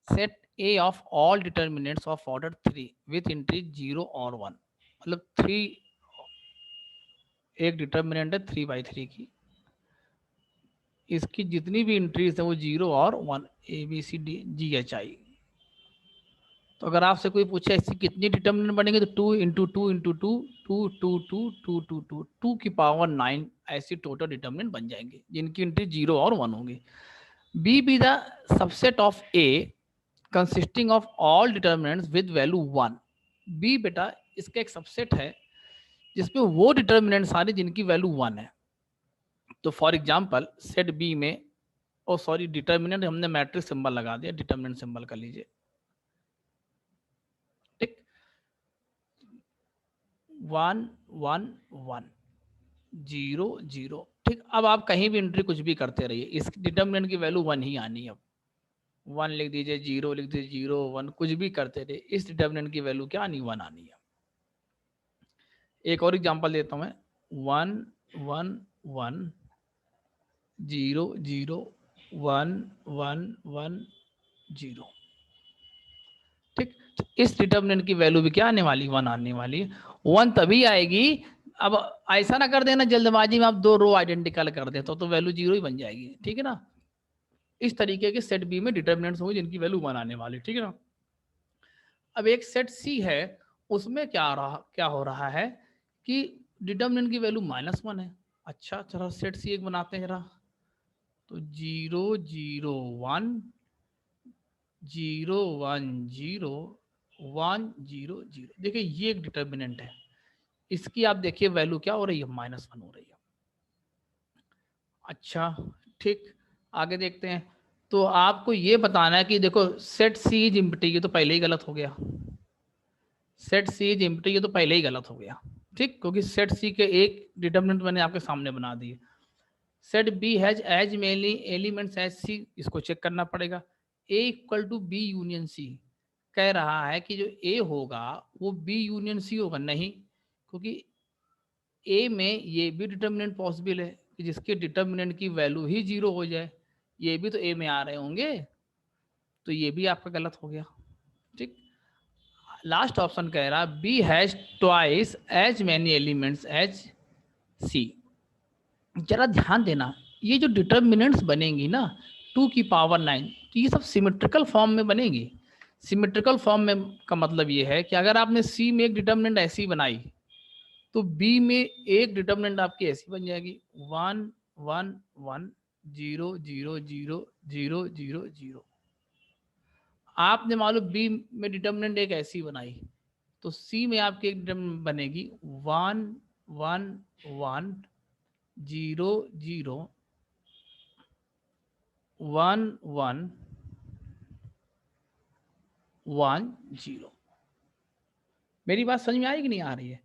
Set A of all determinants of order 3 with entry 0 और 1, मतलब 3, एक डिटर्मिनेंट है 3/3 की, इसकी जितनी भी एंट्रीज है वो 0 और 1, ABCDGHI। तो अगर आपसे कोई पूछे ऐसी कितनी डिटर्मिनेंट बनेंगे, तो 2 इंटू 2 इंटू 2, 2 की पावर 9 ऐसी टोटल डिटर्मिनेंट बन जाएंगे जिनकी एंट्री 0 और 1 होंगी। B the subset of A consisting of all determinants with value 1। B बेटा इसका एक सबसेट है जिसमें वो डिटर्मिनेंट सारे जिनकी वैल्यू 1 है। तो फॉर एग्जांपल सेट बी में, ओ सॉरी डिटर्मिनेंट हमने मैट्रिक्स सिंबल लगा दिया, डिटर्मिनेंट सिंबल कर लीजिए, ठीक, 1 1 1 0 0, ठीक। अब आप कहीं भी एंट्री कुछ भी करते रहिए, इस डिटर्मिनेंट की वैल्यू 1 ही आनी है। अब 1 लिख दीजिए, 0 लिख दीजिए, 0 1 कुछ भी करते रहिए, इस डिटर्मिनेंट की वैल्यू क्या आनी, 1 आनी है। एक और एग्जांपल देता हूं मैं, 1 1 1 0 0 1 1 1 0, ठीक। तो इस डिटर्मिनेंट की वैल्यू भी क्या आने वाली, 1 आने वाली। 1 तभी आएगी, अब ऐसा ना कर देना जल्दबाजी में आप दो रो आइडेंटिकल कर दें तो वैल्यू 0 ही बन जाएगी, ठीक है ना। इस तरीके के सेट बी में डिटर्मिनेंट्स होंगे जिनकी वैल्यू 1 आने वाली, ठीक है ना। अब एक सेट सी है, उसमें क्या हो रहा है कि डिटर्मिनेंट की वैल्यू -1 है। अच्छा चलो सेट सी एक बनाते हैं जरा, तो 0 0 1 0 1 0 1 0 0, देखिए ये एक डिटर्मिनेंट है, इसकी आप देखिए वैल्यू क्या हो रही है, -1 हो रही है। अच्छा, ठीक, आगे देखते हैं। तो आपको ये बताना है कि देखो सेट सी इज एम्प्टी, ये तो पहले ही गलत हो गया, सेट सी इज एम्प्टी ये तो पहले ही गलत हो गया, ठीक, क्योंकि सेट सी के एक डिटर्मिनेंट मैंने आपके सामने बना दिए। Set B has as many elements as C, इसको चेक करना पड़ेगा। A equal to B union C, कह रहा है कि जो ए होगा वो बी यूनियन सी होगा, नहीं, क्योंकि ए में ये भी डिटर्मिनेंट पॉसिबल है कि जिसके डिटर्मिनेंट की वैल्यू ही 0 हो जाए, ये भी तो ए में आ रहे होंगे, तो ये भी आपका गलत हो गया, ठीक। लास्ट ऑप्शन कह रहा है B has twice as many elements as C. जरा ध्यान देना, ये जो डिटर्मिनेंट्स बनेंगी ना 2 की पावर 9, तो ये सब सिमेट्रिकल फॉर्म में बनेगी। सिमेट्रिकल फॉर्म में का मतलब ये है कि अगर आपने सी में एक डिटर्मिनेंट ऐसी बनाई, तो बी में एक डिटर्मिनेंट आपकी ऐसी बन जाएगी, 1 1 1 0 0 0 0 0 0। आपने मालूम बी में डिटर्मिनेंट एक ऐसी बनाई, तो सी में आपकी एक डिटर्मिनेंट बनेगी 1 1 1 0 0 1 1 1 0। मेरी बात समझ में आई कि नहीं आ रही है?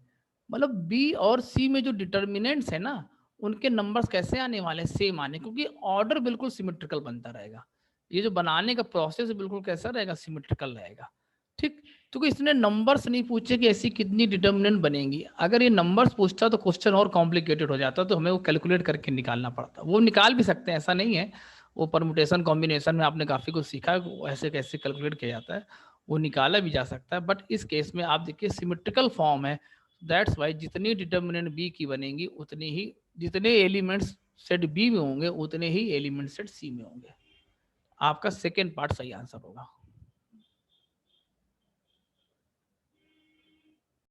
मतलब बी और सी में जो डिटर्मिनेंट्स है ना, उनके नंबर्स कैसे आने वाले हैं, सेम आने, क्योंकि ऑर्डर बिल्कुल सिमेट्रिकल बनता रहेगा। ये जो बनाने का प्रोसेस बिल्कुल कैसा रहेगा, सिमेट्रिकल रहेगा, ठीक। तो इसने नंबर्स नहीं पूछे कि ऐसी कितनी डिटर्मिनेंट बनेंगी। अगर ये नंबर्स पूछता तो क्वेश्चन और कॉम्प्लिकेटेड हो जाता, तो हमें वो कैलकुलेट करके निकालना पड़ता। वो निकाल भी सकते हैं, ऐसा नहीं है, वो परमुटेशन कॉम्बिनेशन में आपने काफ़ी कुछ सीखा है, वो ऐसे कैसे कैलकुलेट किया जाता है, वो निकाला भी जा सकता है। बट इस केस में आप देखिए सिमेट्रिकल फॉर्म है, दैट्स वाई जितनी डिटर्मिनेंट बी की बनेंगी उतनी ही, जितने एलिमेंट्स सेट बी में होंगे उतने ही एलिमेंट सेट सी में होंगे। आपका सेकेंड पार्ट सही आंसर होगा।